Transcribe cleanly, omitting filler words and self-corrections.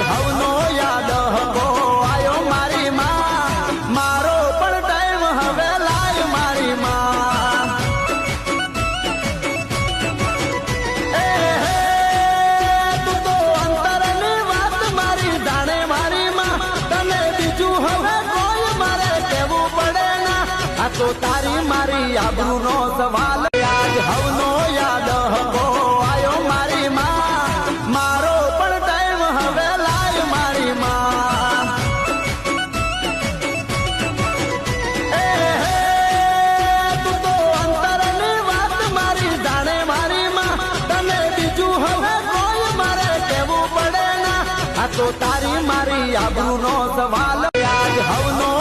હવનો યાદ હકો આયો મારી માં મારો પણ ટાઈમ હવે લાય મારી માં એ હે તું તો અંતરની વાત મારી જાણે મારી માં તને બીજું હવે કોઈ મારે કહેવું પડે ના આ તો તારી મારી આબરૂનો સવાલ આજ હવનો યાદ હકો આયો મારી માં મારો પણ ટાઈમ હવે લાય મારી માં એ હે તું તો અંતરની વાત મારી જાણે મારી માં તને બીજું હવે કોઈ મારે કહેવું પડે ના આ તો તારી મારી આબરૂનો સવાલ આજ હવનો